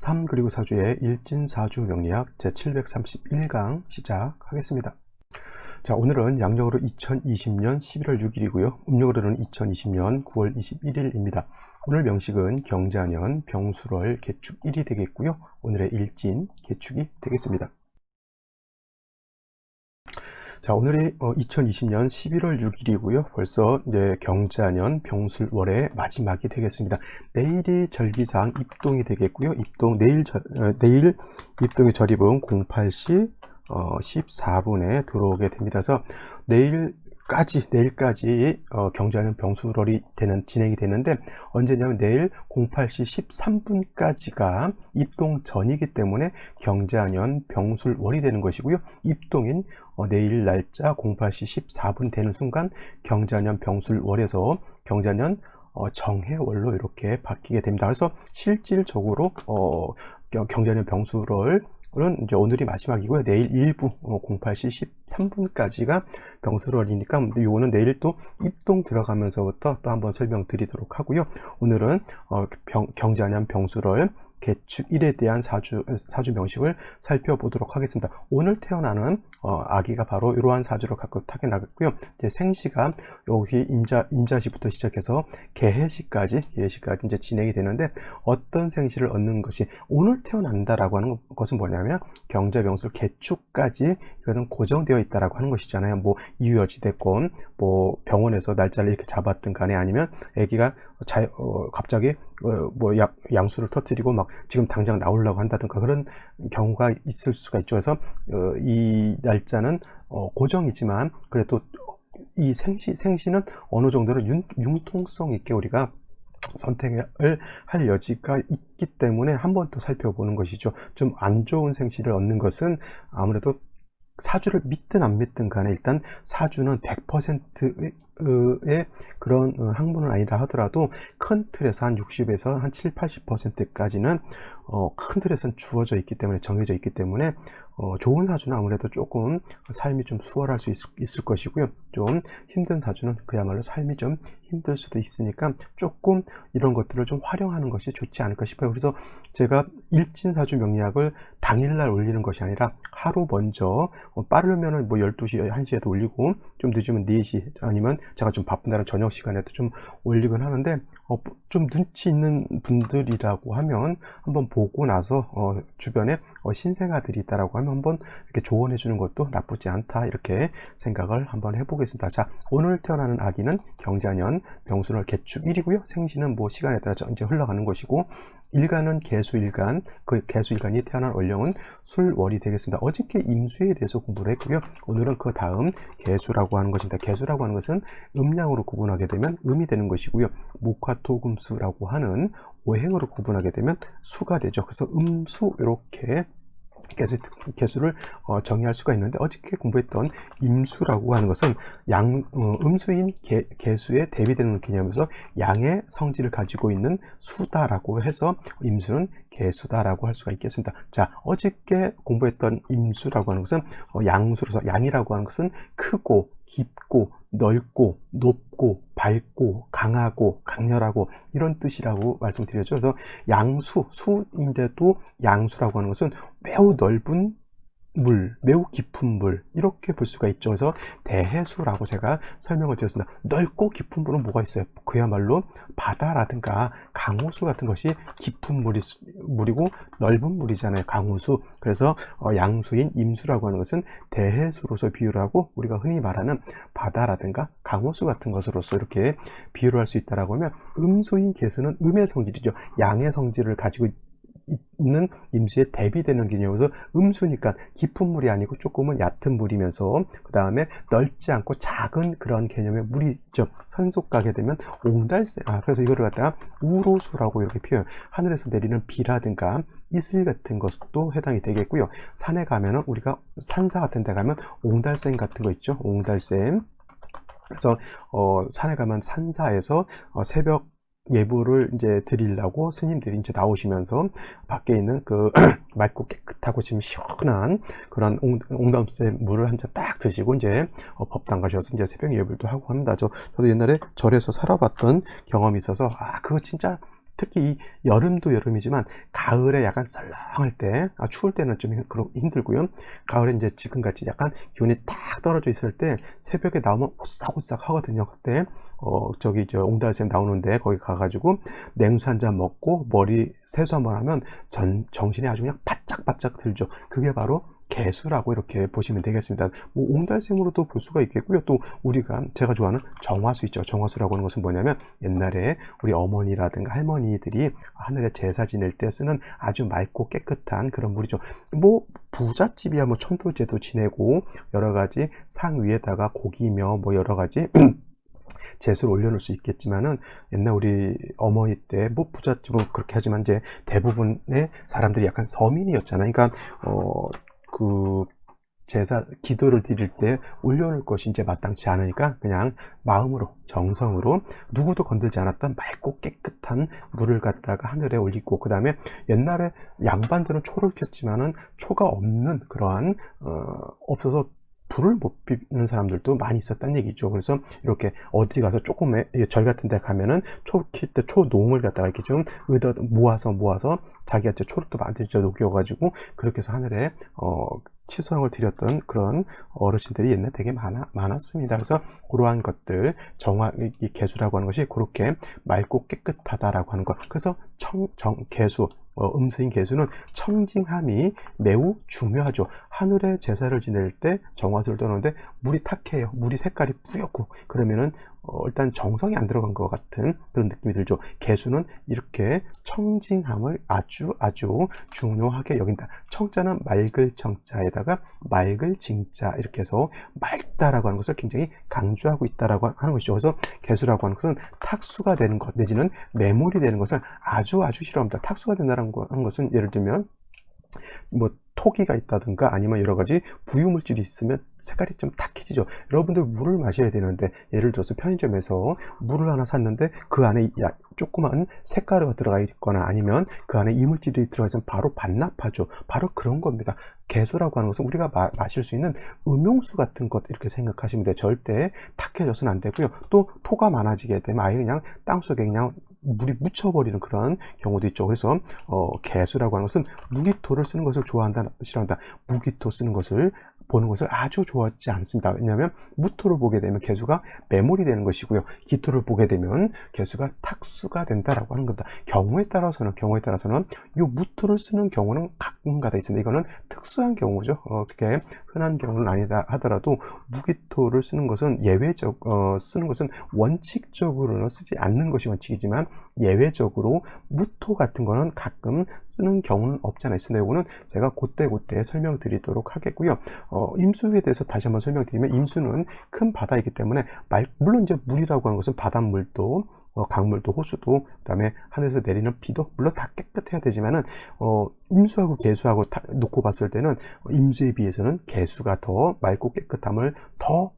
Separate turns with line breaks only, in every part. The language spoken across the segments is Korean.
3 그리고 4주의 일진사주 명리학 제731강 시작하겠습니다. 자, 오늘은 양력으로 2020년 11월 6일이고요. 음력으로는 2020년 9월 21일입니다. 오늘 명식은 경자년 병술월 개축 1이 되겠고요. 오늘의 일진 개축이 되겠습니다. 자, 오늘이 2020년 11월 6일이고요. 벌써 이제 경자년 병술월의 마지막이 되겠습니다. 내일이 절기상 입동이 되겠고요. 내일 입동의 절입은 08시 14분에 들어오게 됩니다. 그래서 내일까지 경자년 병술월이 진행이 되는데, 언제냐면 내일 08시 13분까지가 입동 전이기 때문에 경자년 병술월이 되는 것이고요. 입동인 내일 날짜 08시 14분 되는 순간 경자년 병술월에서 경자년 정해월로 이렇게 바뀌게 됩니다. 그래서 실질적으로 경자년 병술월 은 이제 오늘이 마지막이고요. 내일 일부 08시 13분까지가 병술월이니까 이거는 내일 또 입동 들어가면서부터 또 한번 설명드리도록 하고요. 오늘은 경자년 병술월 개축 1에 대한 사주 명식을 살펴보도록 하겠습니다. 오늘 태어나는 아기가 바로 이러한 사주를 갖고 타게 나갔고요. 이제 생시가 여기 임자시부터 시작해서 개해시까지 이제 진행이 되는데, 어떤 생시를 얻는 것이 오늘 태어난다라고 하는 것은 뭐냐면 경자 병술 개축까지 이거는 고정되어 있다라고 하는 것이잖아요. 뭐 이유여지됐건 뭐 병원에서 날짜를 이렇게 잡았든 간에, 아니면 아기가 갑자기 뭐 양수를 터뜨리고 막 지금 당장 나오려고 한다든가 그런 경우가 있을 수가 있죠. 그래서 이 날짜는 고정이지만 그래도 이 생시는 어느 정도는 융통성 있게 우리가 선택을 할 여지가 있기 때문에 한 번 더 살펴보는 것이죠. 좀 안 좋은 생시를 얻는 것은 아무래도 사주를 믿든 안 믿든 간에 일단 사주는 100%의 그런 학문은 아니라 하더라도 큰 틀에서 한 60에서 한 7, 80%까지는 큰 틀에서는 주어져 있기 때문에, 정해져 있기 때문에 좋은 사주는 아무래도 조금 삶이 좀 수월할 수 있을 것이고요. 좀 힘든 사주는 그야말로 삶이 좀 힘들 수도 있으니까 조금 이런 것들을 좀 활용하는 것이 좋지 않을까 싶어요. 그래서 제가 일진사주 명리학을 당일날 올리는 것이 아니라 하루 먼저, 빠르면은 뭐 12시, 1시에도 올리고 좀 늦으면 4시, 아니면 제가 좀 바쁜 날은 저녁 시간에도 좀 올리곤 하는데, 좀 눈치 있는 분들이라고 하면 한번 보고 나서 주변에 신생아들이 있다라고 하면 한번 이렇게 조언해 주는 것도 나쁘지 않다, 이렇게 생각을 한번 해보겠습니다. 자, 오늘 태어나는 아기는 경자년 병술월 개축 1이고요. 생시는 뭐 시간에 따라 이제 흘러가는 것이고, 일간은 개수일간, 그 개수일간이 태어난 월령은 술월이 되겠습니다. 어저께 임수에 대해서 공부를 했고요. 오늘은 그 다음 개수라고 하는 것입니다. 개수라고 하는 것은 음양으로 구분하게 되면 음이 되는 것이고요. 목화토금수라고 하는 오행으로 구분하게 되면 수가 되죠. 그래서 음수, 이렇게 개수를 정의할 수가 있는데, 어저께 공부했던 임수라고 하는 것은 음수인 개수에 대비되는 개념에서 양의 성질을 가지고 있는 수다라고 해서 임수는 개수다라고 할 수가 있겠습니다. 자, 어저께 공부했던 임수라고 하는 것은 양수로서, 양이라고 하는 것은 크고 깊고 넓고 높고 밝고 강하고 강렬하고 이런 뜻이라고 말씀드렸죠. 그래서 수인데도 양수라고 하는 것은 매우 넓은 물, 매우 깊은 물, 이렇게 볼 수가 있죠. 그래서 대해수라고 제가 설명을 드렸습니다. 넓고 깊은 물은 뭐가 있어요? 그야말로 바다라든가 강호수 같은 것이 깊은 물이고 넓은 물이잖아요, 강호수. 그래서 양수인 임수라고 하는 것은 대해수로서 비유를 하고, 우리가 흔히 말하는 바다라든가 강호수 같은 것으로서 이렇게 비유를 할 수 있다라고 하면, 음수인 개수는 음의 성질이죠. 양의 성질을 가지고 있는 임수에 대비되는 개념에서 음수니까 깊은 물이 아니고 조금은 얕은 물이면서, 그 다음에 넓지 않고 작은 그런 개념의 물이 있죠. 산속 가게 되면 옹달새, 그래서 이거를 갖다가 우로수라고 이렇게 표현, 하늘에서 내리는 비라든가 이슬 같은 것도 해당이 되겠고요. 산에 가면은, 우리가 산사 같은 데 가면 옹달샘 같은 거 있죠. 옹달샘. 그래서 산에 가면 산사에서 새벽 예불을 이제 드리려고 스님들이 이제 나오시면서 밖에 있는 그 맑고 깨끗하고 지금 시원한 그런 옹담새 물을 한 잔 딱 드시고 이제 법당 가셔서 이제 새벽 예불도 하고 합니다. 저도 옛날에 절에서 살아봤던 경험이 있어서 그거 진짜 특히 이 여름도 여름이지만 가을에 약간 썰렁할 때, 추울 때는 좀 힘들고요. 가을에 이제 지금같이 약간 기온이 딱 떨어져 있을 때 새벽에 나오면 오싹오싹 하거든요. 그때 저기 저 옹달샘 나오는데 거기 가가지고 냉수 한 잔 먹고 머리 세수 한번 하면 정신이 아주 그냥 바짝바짝 들죠. 그게 바로 개수라고 이렇게 보시면 되겠습니다. 뭐 옹달샘으로도 볼 수가 있겠고요. 또 제가 좋아하는 정화수 있죠. 정화수라고 하는 것은 뭐냐면 옛날에 우리 어머니라든가 할머니들이 하늘에 제사 지낼 때 쓰는 아주 맑고 깨끗한 그런 물이죠. 뭐 부잣집이야 뭐 천도제도 지내고 여러 가지 상 위에다가 고기며 뭐 여러 가지 제수를 올려놓을 수 있겠지만은 옛날 우리 어머니 때 뭐 부잣집은 그렇게 하지만 이제 대부분의 사람들이 약간 서민이었잖아요. 그러니까 그 제사 기도를 드릴 때 올려놓을 것이 이제 마땅치 않으니까 그냥 마음으로 정성으로 누구도 건들지 않았던 맑고 깨끗한 물을 갖다가 하늘에 올리고, 그 다음에 옛날에 양반들은 초를 켰지만은 초가 없는 그러한 없어서 불을 못 피우는 사람들도 많이 있었다는 얘기죠. 그래서 이렇게 어디 가서 조금의 절 같은 데 가면은 초 킬 때 초농을 갖다가 이렇게 좀 모아서 자기한테 초를 또 만들어 녹여가지고 그렇게 해서 하늘에 치성을 드렸던 그런 어르신들이 옛날에 되게 많았습니다. 그래서 그러한 것들, 이 개수라고 하는 것이 그렇게 맑고 깨끗하다라고 하는 것. 그래서 개수, 음수인 개수는 청징함이 매우 중요하죠. 하늘에 제사를 지낼 때 정화수를 떠는데 물이 탁해요. 물이 색깔이 뿌옇고 그러면은 일단 정성이 안 들어간 것 같은 그런 느낌이 들죠. 개수는 이렇게 청징함을 아주 중요하게 여긴다. 청자는 맑을 청자에다가 맑을 징자, 이렇게 해서 맑다라고 하는 것을 굉장히 강조하고 있다라고 하는 것이죠. 그래서 개수라고 하는 것은 탁수가 되는 것 내지는 매몰이 되는 것을 아주 싫어합니다. 탁수가 된다는 것은 예를 들면 뭐 토기가 있다든가 아니면 여러 가지 부유물질이 있으면 색깔이 좀 탁해지죠. 여러분들 물을 마셔야 되는데 예를 들어서 편의점에서 물을 하나 샀는데 그 안에 조그만 색가루가 들어가 있거나 아니면 그 안에 이물질이 들어가 있으면 바로 반납하죠. 바로 그런 겁니다. 개수라고 하는 것은 우리가 마실 수 있는 음용수 같은 것 이렇게 생각하시면 돼요. 절대 탁해져서는 안 되고요. 또 토가 많아지게 되면 아예 그냥 땅속에 그냥 물이 묻혀버리는 그런 경우도 있죠. 그래서 개수라고 하는 것은 무기토를 쓰는 것을 싫어한다. 무기토 쓰는 것을 보는 것을 아주 좋아하지 않습니다. 왜냐하면 무토를 보게 되면 개수가 매몰이 되는 것이고요. 기토를 보게 되면 개수가 탁수가 된다라고 하는 겁니다. 경우에 따라서는 이 무토를 쓰는 경우는 가끔가다 있습니다. 이거는 특수한 경우죠. 그렇게 흔한 경우는 아니다 하더라도 무기토를 쓰는 것은 쓰는 것은 원칙적으로는 쓰지 않는 것이 원칙이지만 예외적으로 무토 같은 거는 가끔 쓰는 경우는 없지 않아 있습니다. 이거는 제가 그때 설명드리도록 하겠고요. 임수에 대해서 다시 한번 설명드리면 임수는 큰 바다이기 때문에 물론 이제 물이라고 하는 것은 바닷물도 강물도 호수도 그다음에 하늘에서 내리는 비도 물론 다 깨끗해야 되지만은 임수하고 개수하고 놓고 봤을 때는 임수에 비해서는 개수가 더 맑고 깨끗함을 더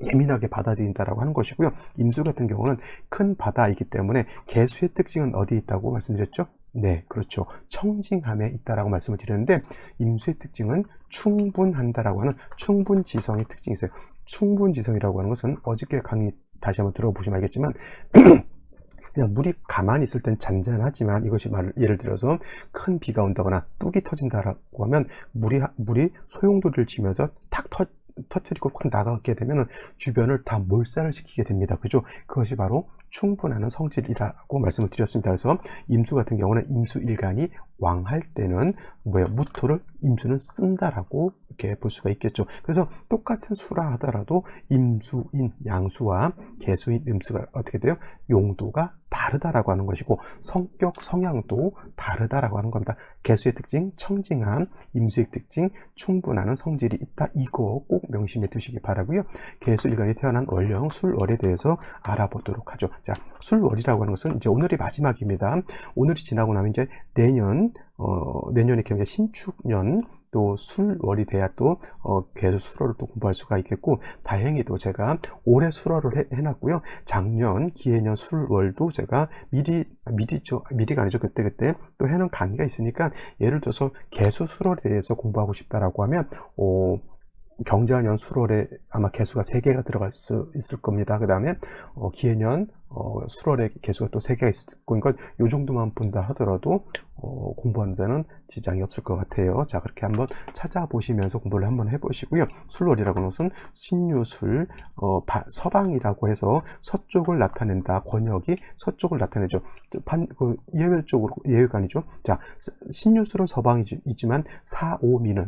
예민하게 받아들인다라고 하는 것이고요. 임수 같은 경우는 큰 바다이기 때문에 개수의 특징은 어디에 있다고 말씀드렸죠? 네, 그렇죠. 청징함에 있다라고 말씀을 드렸는데 임수의 특징은 충분한다라고 하는 충분지성의 특징이 있어요. 충분지성이라고 하는 것은 어저께 강의 다시 한번 들어보시면 알겠지만 그냥 물이 가만히 있을 땐 잔잔하지만 이것이 예를 들어서 큰 비가 온다거나 뚝이 터진다라고 하면 물이 소용돌이를 치면서 탁 터뜨리고 확 나가게 되면 주변을 다 몰살을 시키게 됩니다. 그죠? 그것이 바로 충분한 성질이라고 말씀을 드렸습니다. 그래서 임수 같은 경우는 임수일간이 왕할 때는 무토를 임수는 쓴다라고 이렇게 볼 수가 있겠죠. 그래서 똑같은 수라 하더라도 임수인 양수와 개수인 음수가 어떻게 돼요? 용도가 다르다라고 하는 것이고 성격 성향도 다르다라고 하는 겁니다. 개수의 특징 청징함, 임수의 특징 충분한 성질이 있다. 이거 꼭 명심해 두시기 바라고요. 개수일간이 태어난 월령 술월에 대해서 알아보도록 하죠. 자, 술월이라고 하는 것은 이제 오늘이 마지막입니다. 오늘이 지나고 나면 이제 내년이 경제 신축년 또 술월이 돼야 또 개수 수월을 또 공부할 수가 있겠고, 다행히도 제가 올해 수월을 해놨고요. 작년 기해년 술월도 제가 미리가 아니죠. 그때 또 해놓은 강의가 있으니까 예를 들어서 개수 수월에 대해서 공부하고 싶다라고 하면 경자년 수월에 아마 개수가 3개가 들어갈 수 있을 겁니다. 그 다음에 기해년 수월에 개수가 또 3개가 있을 거니까 요 정도만 본다 하더라도 공부하는 데는 지장이 없을 것 같아요. 자, 그렇게 한번 찾아보시면서 공부를 한번 해보시고요. 술월이라고 하는 것은 신유술, 서방이라고 해서 서쪽을 나타낸다. 권역이 서쪽을 나타내죠. 예외적으로, 예외가 아니죠. 자, 신유술은 서방이지만 사오미는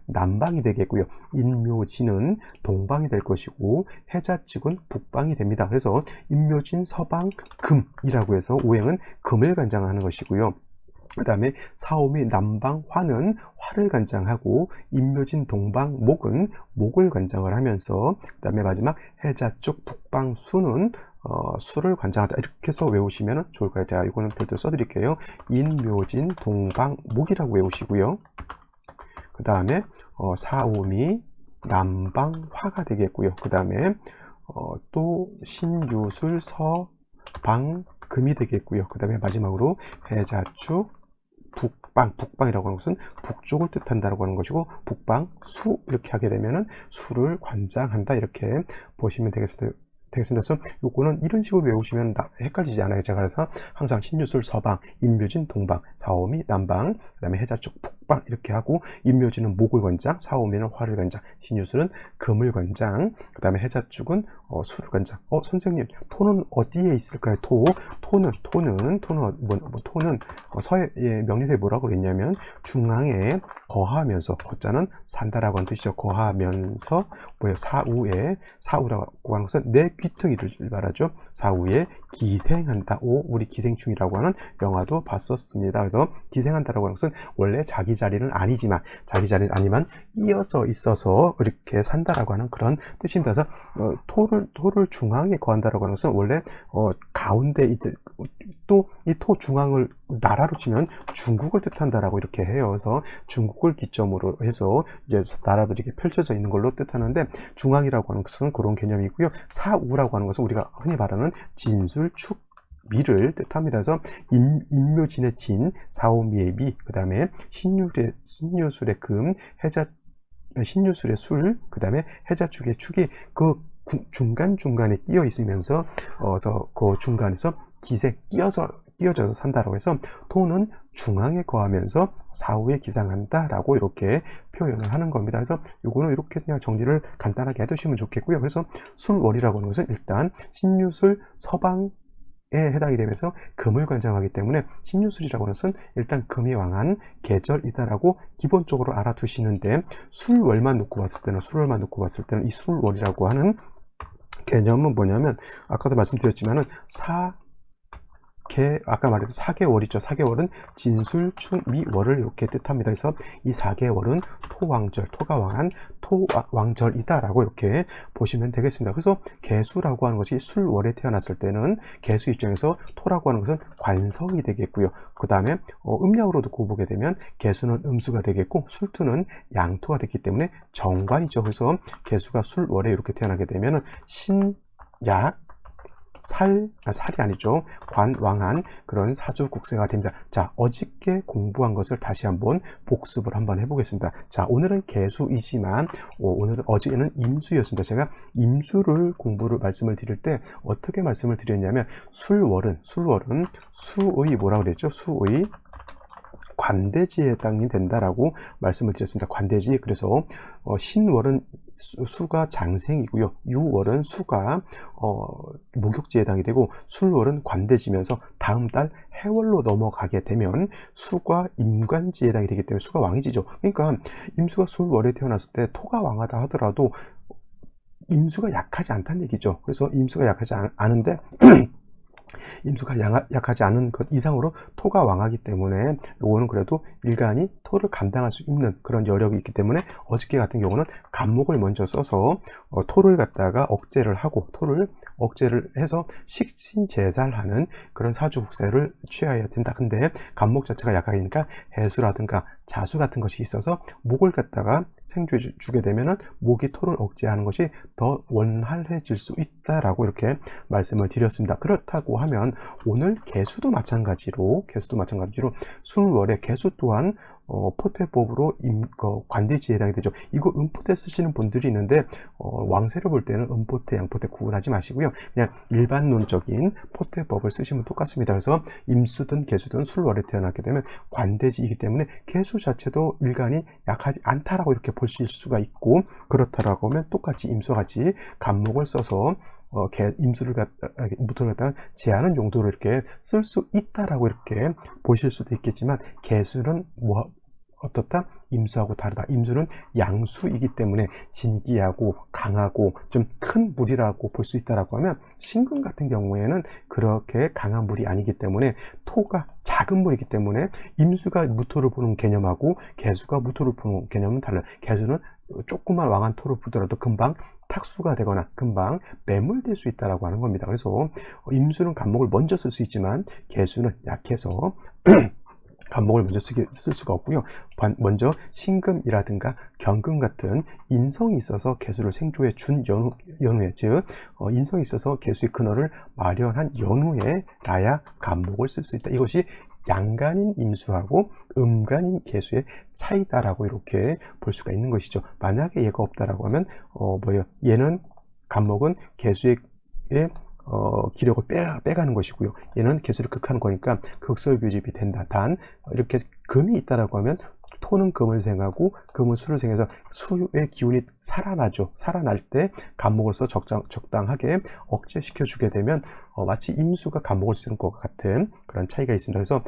남방이 되겠고요. 인묘진은 동방이 될 것이고 해자측은 북방이 됩니다. 그래서 인묘진 서방 금이라고 해서 오행은 금을 관장하는 것이고요. 그 다음에 사오미 남방 화는 화를 관장하고 인묘진 동방 목은 목을 관장을 하면서 그 다음에 마지막 해자축 북방 수는 수를 관장하다. 이렇게 해서 외우시면 좋을 거예요. 제가 이거는 별도로 써드릴게요. 인묘진 동방 목이라고 외우시고요. 그 다음에 사오미 남방 화가 되겠고요. 그 다음에 또 신유술 서방 금이 되겠고요. 그 다음에 마지막으로 해자축 북방이라고 하는 것은 북쪽을 뜻한다라고 하는 것이고, 북방 수 이렇게 하게 되면은 수를 관장한다, 이렇게 보시면 되겠습니다. 그래서 요거는 이런 식으로 외우시면 헷갈리지 않아요. 제가 그래서 항상 신유술 서방, 인묘진 동방, 사오미 남방, 그 다음에 해자축 북방 이렇게 하고, 인묘진은 목을 관장, 사오미는 화를 관장, 신유술은 금을 관장, 그 다음에 해자축은 수를 관장. 선생님, 토는 어디에 있을까요? 토는 서해 명리서에 뭐라고 그랬냐면 중앙에 거하면서, 거자는 산다라고 하는 뜻이죠. 거하면서 사우라고 하는 것은 내 귀퉁이를 말하죠. 사우에 기생한다. 우리 기생충이라고 하는 영화도 봤었습니다. 그래서 기생한다라고 하는 것은 원래 자기 자리는 아니지만 이어서 있어서 이렇게 산다라고 하는 그런 뜻입니다. 그래서 토를 중앙에 거한다라고 하는 것은 원래 가운데 또 이 토 중앙을 나라로 치면 중국을 뜻한다라고 이렇게 해요. 그래서 중국을 기점으로 해서 이제 나라들이 이렇게 펼쳐져 있는 걸로 뜻하는데, 중앙이라고 하는 것은 그런 개념이고요. 사우라고 하는 것은 우리가 흔히 말하는 진술, 축, 미를 뜻합니다. 그래서 인묘진의 진, 사오미의 미, 그 다음에 신유술의 금, 신유술의 술, 그 다음에 해자축의 축이 그 중간중간에 끼어 있으면서 그 중간에서 기세 끼어져서 산다라고 해서 토는 중앙에 거하면서 사후에 기상한다라고 이렇게 표현을 하는 겁니다. 그래서 요거는 이렇게 그냥 정리를 간단하게 해두시면 좋겠고요. 그래서 술월이라고 하는 것은 일단 신유술 서방에 해당이 되면서 금을 관장하기 때문에 신유술이라고 하는 것은 일단 금이 왕한 계절이다라고 기본적으로 알아두시는데, 술월만 놓고 봤을 때는 이 술월이라고 하는 개념은 뭐냐면, 아까도 말씀드렸지만은 아까 말했던 4개월이죠. 4개월은 진술, 축, 미, 월을 이렇게 뜻합니다. 그래서 이 4개월은 토가 왕한 토왕절이다라고 이렇게 보시면 되겠습니다. 그래서 개수라고 하는 것이 술월에 태어났을 때는 개수 입장에서 토라고 하는 것은 관성이 되겠고요. 그 다음에 음력으로 놓고 보게 되면 개수는 음수가 되겠고 술투는 양토가 됐기 때문에 정관이죠. 그래서 개수가 술월에 이렇게 태어나게 되면은 신약 살이 아니죠. 관왕한 그런 사주국세가 됩니다. 자, 어저께 공부한 것을 다시 한번 복습을 한번 해보겠습니다. 자, 오늘은 개수이지만 어제는 임수였습니다. 제가 임수를 말씀을 드릴 때 어떻게 말씀을 드렸냐면, 술월은 수의 뭐라고 그랬죠? 수의 관대지에 해당이 된다라고 말씀을 드렸습니다. 관대지. 그래서 신월은 수가 장생이고요. 유월은 수가 목욕지에 해당이 되고, 술월은 관대지면서 다음 달 해월로 넘어가게 되면 수가 임관지에 해당이 되기 때문에 수가 왕이지죠. 그러니까 임수가 술월에 태어났을 때 토가 왕하다 하더라도 임수가 약하지 않다는 얘기죠. 그래서 임수가 약하지 않은데 임수가 약하지 않은 것 이상으로 토가 왕하기 때문에 요거는 그래도 일간이 토를 감당할 수 있는 그런 여력이 있기 때문에 어저께 같은 경우는 간목을 먼저 써서 토를 갖다가 억제를 해서 식신제살하는 그런 사주국세를 취하여야 된다. 근데 간목 자체가 약하니까 해수라든가 자수 같은 것이 있어서 목을 갖다가 생주해 주게 되면은 목이 토를 억제하는 것이 더 원활해질 수 있다라고 이렇게 말씀을 드렸습니다. 그렇다고 하면 오늘 개수도 마찬가지로 술월의 개수 또한 포태법으로 관대지에 해당이 되죠. 이거 음포태 쓰시는 분들이 있는데 왕세로 볼 때는 음포태, 양포태 구분하지 마시고요. 그냥 일반론적인 포태법을 쓰시면 똑같습니다. 그래서 임수든 계수든 술월에 태어나게 되면 관대지이기 때문에 계수 자체도 일간이 약하지 않다라고 이렇게 보실 수가 있고, 그렇다라고 하면 똑같이 임수와 같이 간목을 써서 임수를 무토를 갖다가 제하는 용도로 이렇게 쓸 수 있다라고 이렇게 보실 수도 있겠지만, 계수는 어떻다? 임수하고 다르다. 임수는 양수이기 때문에 진기하고 강하고 좀 큰 물이라고 볼 수 있다라고 하면, 신금 같은 경우에는 그렇게 강한 물이 아니기 때문에 토가 작은 물이기 때문에 임수가 무토를 보는 개념하고 계수가 무토를 보는 개념은 달라요. 계수는 조그만 왕한 토를 보더라도 금방 탁수가 되거나 금방 매몰될 수 있다라고 하는 겁니다. 그래서 임수는 간목을 먼저 쓸 수 있지만 계수는 약해서 간목을 먼저 쓸 수가 없고요. 먼저 신금이라든가 경금 같은 인성이 있어서 계수를 생조해 준 연후에, 즉 인성이 있어서 계수의 근원을 마련한 연후에 라야 간목을 쓸 수 있다. 이것이 양간인 임수하고 음간인 계수의 차이다라고 이렇게 볼 수가 있는 것이죠. 만약에 얘가 없다라고 하면 얘는 간목은 계수의 기력을 빼가는 것이고요. 얘는 계수를 극하는 거니까 극설교집이 된다. 단 이렇게 금이 있다라고 하면 토는 금을 생하고 금은 수를 생해서 수의 기운이 살아나죠. 살아날 때 간목으로서 적당하게 억제시켜 주게 되면 마치 임수가 간목을 쓰는 것 같은 그런 차이가 있습니다. 그래서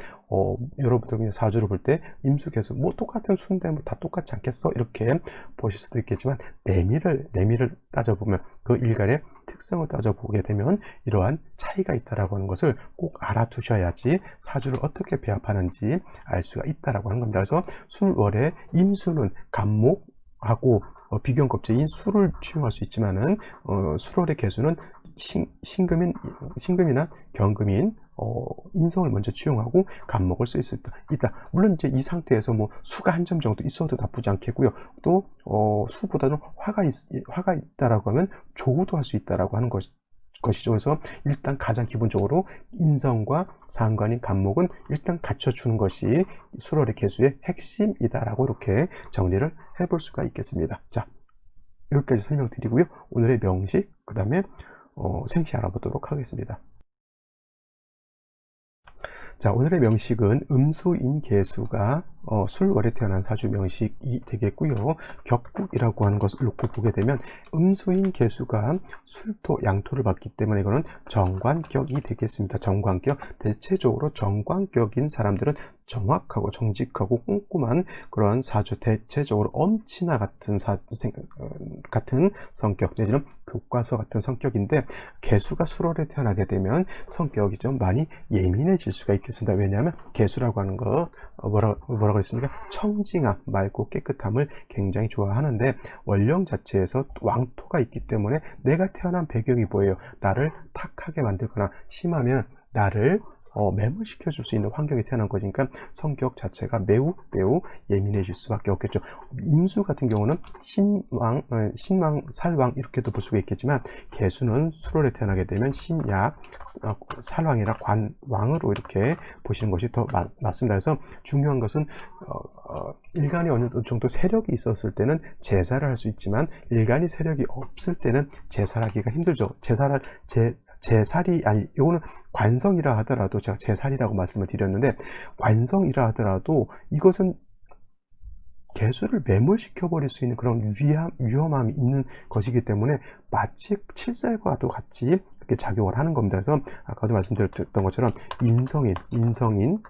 여러분들 그냥 사주를 볼 때 임수 계수 뭐 똑같은 수인데 뭐 다 똑같지 않겠어? 이렇게 보실 수도 있겠지만, 내미를 따져보면 그 일간의 특성을 따져보게 되면 이러한 차이가 있다라고 하는 것을 꼭 알아두셔야지 사주를 어떻게 배합하는지 알 수가 있다라고 하는 겁니다. 그래서 술월에 임수는 간목하고 비견겁제인 수를 취용할 수 있지만은 술월의 계수는 신금이나 경금인 인성을 먼저 취용하고 간목을 쓸 수 있다. 물론 이제 이 상태에서 뭐 수가 한 점 정도 있어도 나쁘지 않겠고요. 또 수보다는 화가 있다라고 하면 조우도 할 수 있다라고 하는 것이죠. 그래서 일단 가장 기본적으로 인성과 상관인 간목은 일단 갖춰주는 것이 술월의 계수의 핵심이다라고 이렇게 정리를 해볼 수가 있겠습니다. 자, 여기까지 설명드리고요. 오늘의 명식, 그 다음에 생시 알아보도록 하겠습니다. 자, 오늘의 명식은 음수인 계수가 술월에 태어난 사주 명식이 되겠고요. 격국이라고 하는 것을 놓고 보게 되면 음수인 계수가 술토, 양토를 받기 때문에 이거는 정관격이 되겠습니다. 정관격. 대체적으로 정관격인 사람들은 정확하고 정직하고 꼼꼼한 그런 사주, 대체적으로 엄친아 같은 같은 성격, 내지는 교과서 같은 성격인데, 계수가 술월에 태어나게 되면 성격이 좀 많이 예민해질 수가 있겠습니다. 왜냐하면 계수라고 하는 거 뭐라고 그랬습니까? 청징함, 맑고 깨끗함을 굉장히 좋아하는데, 원령 자체에서 왕토가 있기 때문에 내가 태어난 배경이 뭐예요? 나를 탁하게 만들거나 심하면 나를 매몰시켜 줄 수 있는 환경에 태어난 거니까 성격 자체가 매우 예민해질 수밖에 없겠죠. 임수 같은 경우는 신왕, 살왕 이렇게도 볼 수가 있겠지만, 계수는 술월에 태어나게 되면 신약, 살왕이라 관왕으로 이렇게 보시는 것이 더 맞습니다. 그래서 중요한 것은 일간이 어느 정도 세력이 있었을 때는 제사를 할 수 있지만, 일간이 세력이 없을 때는 제사를 하기가 힘들죠. 제살이 아니, 요거는 관성이라 하더라도, 제가 제살이라고 말씀을 드렸는데, 관성이라 하더라도 이것은 계수를 매몰시켜 버릴 수 있는 그런 위험함이 있는 것이기 때문에 마치 칠살과도 같이 이렇게 작용을 하는 겁니다. 그래서 아까도 말씀드렸던 것처럼 인성인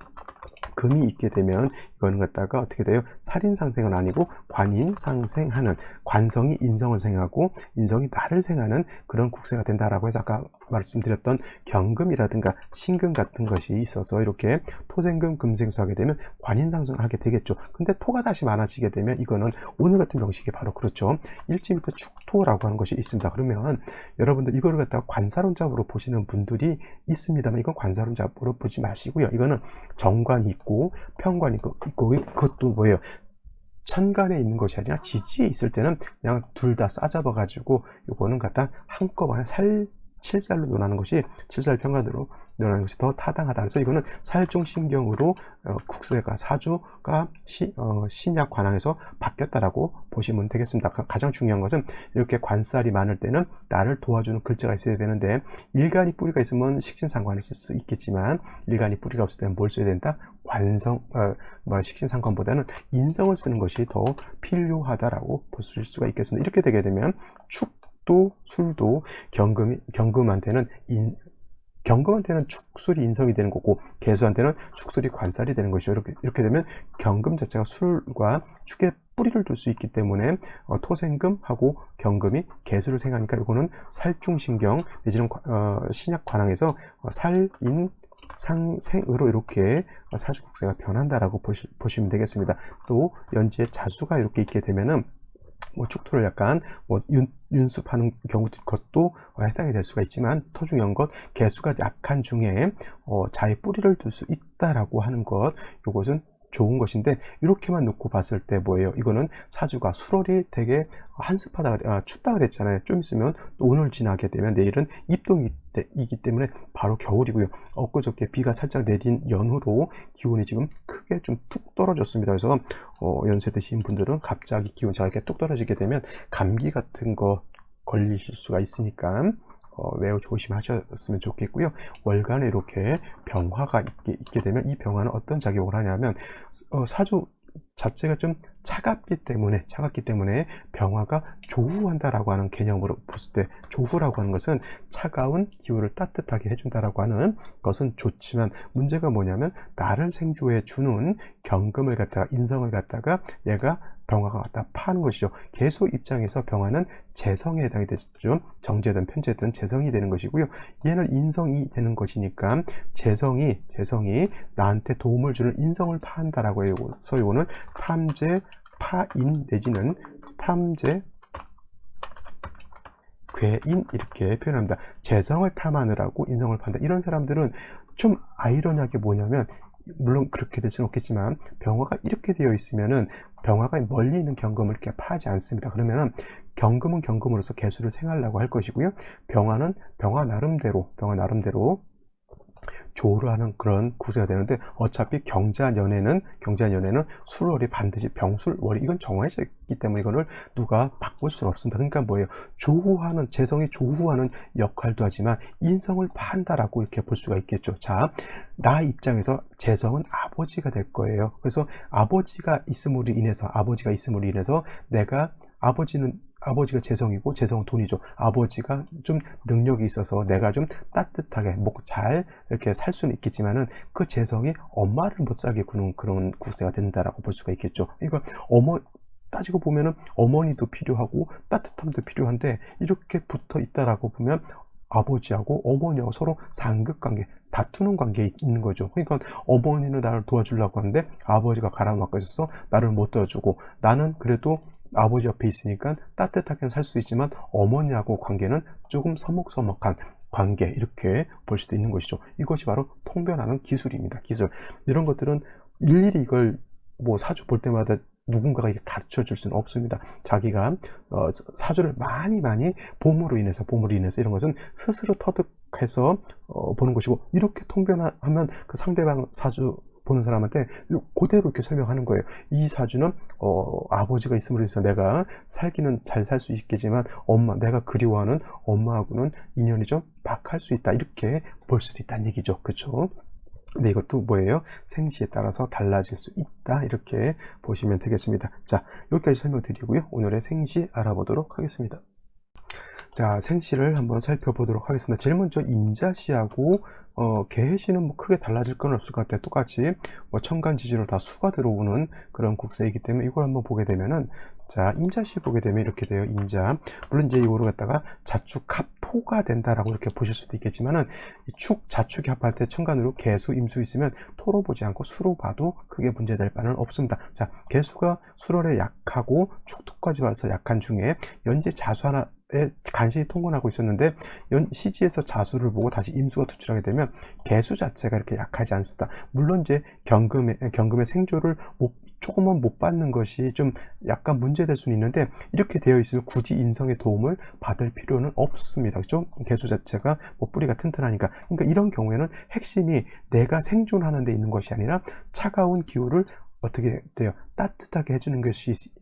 금이 있게 되면 이거는 갖다가 어떻게 돼요? 살인상생은 아니고 관인상생하는, 관성이 인성을 생하고 인성이 나를 생하는 그런 국세가 된다라고 해서 아까 말씀드렸던 경금이라든가 신금 같은 것이 있어서 이렇게 토생금 금생수 하게 되면 관인상승을 하게 되겠죠. 근데 토가 다시 많아지게 되면 이거는 오늘 같은 명식이 바로 그렇죠. 일지 밑에 축토라고 하는 것이 있습니다. 그러면 여러분들 이거를 갖다가 관사론잡으로 보시는 분들이 있습니다만, 이건 관사론잡으로 보지 마시고요. 이거는 정관이 있고 평관이 있고 그것도 뭐예요? 천간에 있는 것이 아니라 지지에 있을 때는 그냥 둘 다 싸잡아 가지고 요거는 갖다 한꺼번에 칠살로 논하는 것이 칠살 평간으로 늘어나는 것이 더 타당하다. 그래서 이거는 살중신경으로 국세가 사주가 신약 관항에서 바뀌었다라고 보시면 되겠습니다. 가장 중요한 것은 이렇게 관살이 많을 때는 나를 도와주는 글자가 있어야 되는데, 일간이 뿌리가 있으면 식신상관을 쓸 수 있겠지만 일간이 뿌리가 없을 때는 뭘 써야 된다? 식신상관보다는 인성을 쓰는 것이 더 필요하다라고 보실 수가 있겠습니다. 이렇게 되게 되면 축도 술도 경금한테는 축술이 인성이 되는 거고, 개수한테는 축술이 관살이 되는 것이죠. 이렇게 되면 경금 자체가 술과 축에 뿌리를 둘 수 있기 때문에 토생금하고 경금이 개수를 생각하니까 이거는 살중신경 내지는 신약 관항에서 살인 상생으로 이렇게 사주국세가 변한다라고 보시면 되겠습니다. 또 연지에 자수가 이렇게 있게 되면은 축토를 약간 윤습하는 것도 해당이 될 수가 있지만, 토중연 것, 개수가 약한 중에 자의 뿌리를 둘 수 있다라고 하는 것, 이것은 좋은 것인데, 이렇게만 놓고 봤을 때 뭐예요? 이거는 사주가 수월이 되게 한습하다, 춥다 그랬잖아요. 좀 있으면 오늘 지나게 되면 내일은 입동이기 때문에 바로 겨울이고요. 엊그저께 비가 살짝 내린 연후로 기온이 지금 크게 좀 툭 떨어졌습니다. 그래서 연세 드신 분들은 갑자기 기온차가 이렇게 뚝 떨어지게 되면 감기 같은 거 걸리실 수가 있으니까 매우 조심하셨으면 좋겠고요. 월간에 이렇게 병화가 있게 되면 이 병화는 어떤 작용을 하냐면 사주 자체가 좀 차갑기 때문에 병화가 조후한다라고 하는 개념으로 봤을 때, 조후라고 하는 것은 차가운 기후를 따뜻하게 해준다라고 하는 것은 좋지만, 문제가 뭐냐면 나를 생조해 주는 경금을 갖다가, 인성을 갖다가 얘가 병화가 갖다 파는 것이죠. 개수 입장에서 병화는 재성에 해당이 되죠. 정제든 편제든 재성이 되는 것이고요. 얘는 인성이 되는 것이니까 재성이 나한테 도움을 주는 인성을 파한다라고 해요. 그래서 이거는 탐재 파인 내지는 탐재 괴인 이렇게 표현합니다. 재성을 탐하느라고 인성을 판다. 이런 사람들은 좀 아이러니하게 뭐냐면, 물론 그렇게 될 수는 없겠지만 병화가 이렇게 되어 있으면은 병화가 멀리 있는 경금을 이렇게 파지 않습니다. 그러면은 경금은 경금으로서 개수를 생하려고 할 것이고요. 병화는 병화 나름대로 조를 하는 그런 구세가 되는데, 어차피 경자년에는 술월이 반드시 병술월이 이건 정해져 있기 때문에 이거를 누가 바꿀 수는 없습니다. 그러니까 뭐예요? 재성이 조후하는 역할도 하지만 인성을 판다라고 이렇게 볼 수가 있겠죠. 자, 나 입장에서 재성은 아버지가 될 거예요. 그래서 아버지가 있음으로 인해서 내가 아버지가 재성이고 재성은 돈이죠. 아버지가 좀 능력이 있어서 내가 좀 따뜻하게 잘 이렇게 살 수는 있겠지만은 그 재성이 엄마를 못 살게 구는 그런 구세가 된다라고 볼 수가 있겠죠. 그러니까 따지고 보면은 어머니도 필요하고 따뜻함도 필요한데, 이렇게 붙어 있다라고 보면 아버지하고 어머니하고 서로 상극관계, 다투는 관계에 있는 거죠. 그러니까 어머니는 나를 도와주려고 하는데 아버지가 가라앉고 있어서 나를 못 도와주고, 나는 그래도 아버지 옆에 있으니까 따뜻하게 살 수 있지만 어머니하고 관계는 조금 서먹서먹한 관계, 이렇게 볼 수도 있는 것이죠. 이것이 바로 통변하는 기술입니다. 기술. 이런 것들은 일일이 이걸 사주 볼 때마다 누군가가 이게 가르쳐 줄 수는 없습니다. 자기가 사주를 많이 봄으로 인해서 이런 것은 스스로 터득해서 보는 것이고, 이렇게 통변하면 그 상대방 사주 보는 사람한테 그대로 이렇게 설명하는 거예요. 이 사주는 아버지가 있음으로 해서 내가 살기는 잘 살 수 있겠지만 내가 그리워하는 엄마하고는 인연이 좀 박할 수 있다, 이렇게 볼 수도 있다는 얘기죠. 그렇죠? 근데 이것도 뭐예요? 생시에 따라서 달라질 수 있다, 이렇게 보시면 되겠습니다. 자, 여기까지 설명드리고요. 오늘의 생시 알아보도록 하겠습니다. 자, 생시를 한번 살펴보도록 하겠습니다. 제일 먼저 임자시하고 개해시는 크게 달라질 건 없을 것 같아요. 똑같이 천간지지로 다 수가 들어오는 그런 국세이기 때문에 이걸 한번 보게 되면은, 자, 임자시 보게 되면 이렇게 돼요. 임자. 물론 이제 이거로 갖다가 자축합토가 된다라고 이렇게 보실 수도 있겠지만은, 이 자축이 합할 때 천간으로 개수, 임수 있으면 토로 보지 않고 수로 봐도 크게 문제될 바는 없습니다. 자, 개수가 수월에 약하고 축토까지 와서 약한 중에 연재 자수 하나에 간신히 통근하고 있었는데, 시지에서 자수를 보고 다시 임수가 투출하게 되면 아니라 개수 자체가 이렇게 약하지 않습니다. 물론 이제 경금의 생조를 조금만 못 받는 것이 좀 약간 문제될 수는 있는데, 이렇게 되어 있으면 굳이 인성의 도움을 받을 필요는 없습니다. 그렇죠? 개수 자체가 뭐 뿌리가 튼튼하니까. 그러니까 이런 경우에는 핵심이 내가 생존하는 데 있는 것이 아니라 차가운 기후를 어떻게 돼요? 따뜻하게 해주는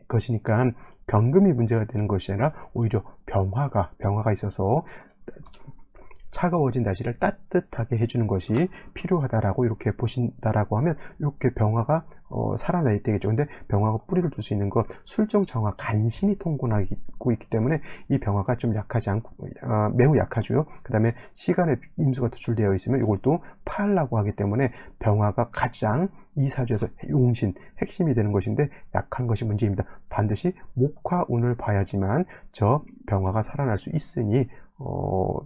것이니까 경금이 문제가 되는 것이 아니라 오히려 병화가 있어서 차가워진 날씨를 따뜻하게 해주는 것이 필요하다라고 이렇게 보신다라고 하면, 이렇게 병화가 살아날 때겠죠. 근데 병화가 뿌리를 줄 수 있는 것, 술정정화, 간신히 통곤하고 있기 때문에 이 병화가 좀 약하지 않고 매우 약하죠. 그 다음에 시간의 임수가 투출되어 있으면 이걸 또 파하려고 하기 때문에 병화가 가장 이 사주에서 용신, 핵심이 되는 것인데 약한 것이 문제입니다. 반드시 목화운을 봐야지만 저 병화가 살아날 수 있으니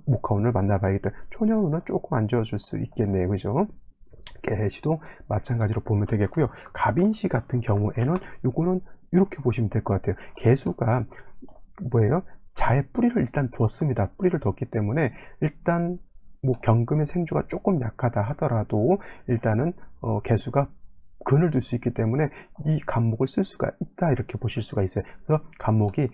목화운을 만나봐야겠다. 초년운은 조금 안 좋아질 수 있겠네요. 그죠? 개시도 마찬가지로 보면 되겠고요. 갑인시 같은 경우에는 요거는 이렇게 보시면 될 것 같아요. 개수가 뭐예요? 자의 뿌리를 일단 뒀습니다. 뿌리를 뒀기 때문에 일단 뭐 경금의 생주가 조금 약하다 하더라도 일단은 개수가 근을 줄 수 있기 때문에 이 간목을 쓸 수가 있다, 이렇게 보실 수가 있어요. 그래서 간목이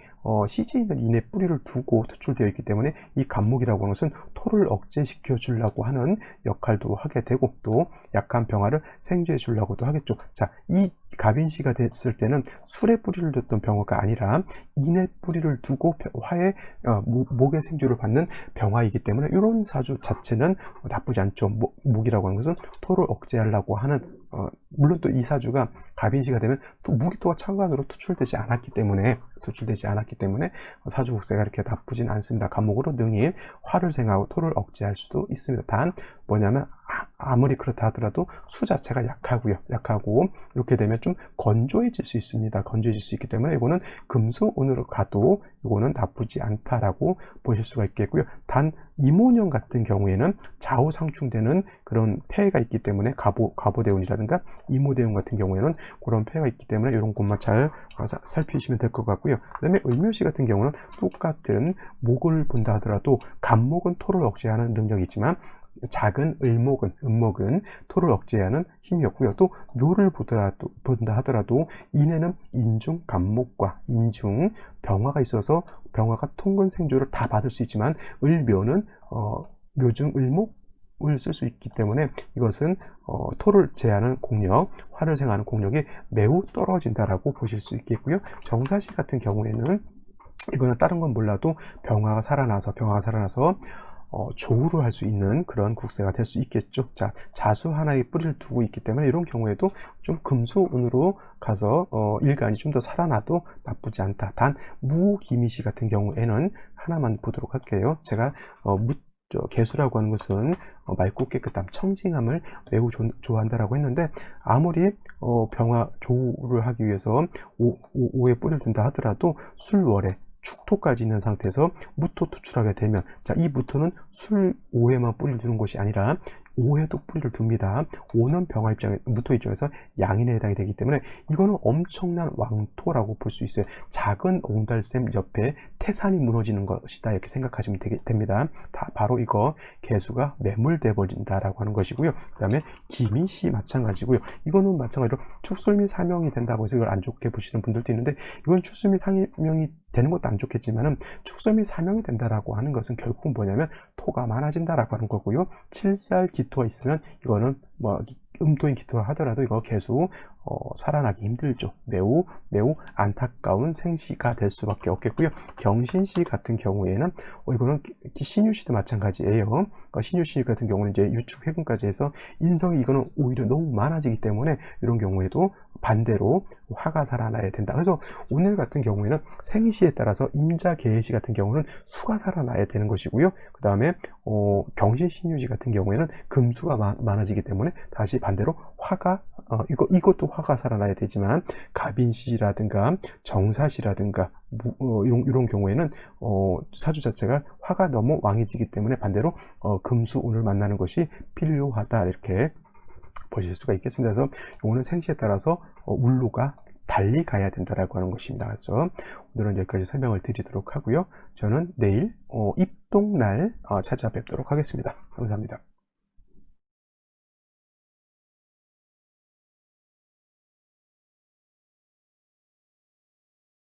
시즌 있는 인의 뿌리를 두고 투출되어 있기 때문에 이 간목이라고 하는 것은 토를 억제시켜 주려고 하는 역할도 하게 되고, 또 약한 병화를 생주해 주려고도 하겠죠. 자, 이 갑인시가 됐을 때는 술의 뿌리를 뒀던 병화가 아니라 인의 뿌리를 두고 화의 목의 생주를 받는 병화이기 때문에 이런 사주 자체는 나쁘지 않죠. 목이라고 하는 것은 토를 억제하려고 하는, 물론 또 이 사주가 갑인시가 되면 또 무기토가 천간으로 투출되지 않았기 때문에 사주 국세가 이렇게 나쁘진 않습니다. 간목으로 능히 화를 생하고 토를 억제할 수도 있습니다. 단 뭐냐면 아무리 그렇다 하더라도 수 자체가 약하고 이렇게 되면 좀 건조해질 수 있습니다. 건조해질 수 있기 때문에 이거는 금수운으로 가도 이거는 나쁘지 않다라고 보실 수가 있겠고요. 단 이모년 같은 경우에는 좌우상충되는 그런 폐해가 있기 때문에 가보대운이라든가 이모대운 같은 경우에는 그런 폐해가 있기 때문에 이런 것만 잘 살피시면 될 것 같고요. 그 다음에 을묘시 같은 경우는 똑같은 목을 본다 하더라도 간목은 토를 억제하는 능력이 있지만 작은 음목은 토를 억제하는 힘이 없고요. 또 묘를 본다 하더라도 인에는 인중 간목과 인중 병화가 있어서 병화가 통근 생조를 다 받을 수 있지만 을묘는 묘중 을목을 쓸 수 있기 때문에 이것은 토를 제하는 공력, 화를 생하는 공력이 매우 떨어진다라고 보실 수 있겠고요. 정사시 같은 경우에는 이거는 다른 건 몰라도 병화가 살아나서 조우를 할 수 있는 그런 국세가 될 수 있겠죠. 자, 자수 하나의 뿌리를 두고 있기 때문에 이런 경우에도 좀 금수운으로 가서 일간이 좀 더 살아나도 나쁘지 않다. 단 무기미시 같은 경우에는 하나만 보도록 할게요. 제가 개수라고 하는 것은 맑고 깨끗함, 청징함을 매우 좋아한다라고 했는데, 아무리 병화 조우를 하기 위해서 오에 뿌리를 둔다 하더라도 술월에 축토까지 있는 상태에서 무토 투출하게 되면, 자, 이 무토는 술 5회만 뿌리를 두는 것이 아니라 5회도 뿌리를 둡니다. 5는 무토 입장에서 양인에 해당이 되기 때문에 이거는 엄청난 왕토라고 볼 수 있어요. 작은 옹달샘 옆에 태산이 무너지는 것이다, 이렇게 생각하시면 됩니다. 바로 이거 개수가 매물돼 버린다라고 하는 것이고요. 그 다음에 기미시 마찬가지고요. 이거는 마찬가지로 축술미 사명이 된다고 해서 이걸 안 좋게 보시는 분들도 있는데, 이건 축술미 사명이 되는 것도 안 좋겠지만은 축술미 사명이 된다라고 하는 것은 결국 뭐냐면 토가 많아진다라고 하는 거고요. 7살 기토가 있으면 이거는 뭐 음토인 기토라 하더라도 이거 개수 살아나기 힘들죠. 매우 안타까운 생시가 될 수밖에 없겠고요. 경신시 같은 경우에는 이거는 신유시도 마찬가지예요. 신유시 같은 경우는 이제 유축 해금까지 해서 인성이 이거는 오히려 너무 많아지기 때문에 이런 경우에도 반대로 화가 살아나야 된다. 그래서 오늘 같은 경우에는 생시에 따라서 임자 개해시 같은 경우는 수가 살아나야 되는 것이고요. 그 다음에 경신 신유시 같은 경우에는 금수가 많아지기 때문에 다시 반대로 화가 이것도 화가 살아나야 되지만, 갑인시라든가 정사시라든가 이런 경우에는 사주 자체가 화가 너무 왕해지기 때문에 반대로 금수운을 만나는 것이 필요하다, 이렇게 보실 수가 있겠습니다. 그래서 이거는 생시에 따라서 울로가 달리 가야 된다라고 하는 것입니다. 그래서 오늘은 여기까지 설명을 드리도록 하고요. 저는 내일 입동날 찾아뵙도록 하겠습니다. 감사합니다.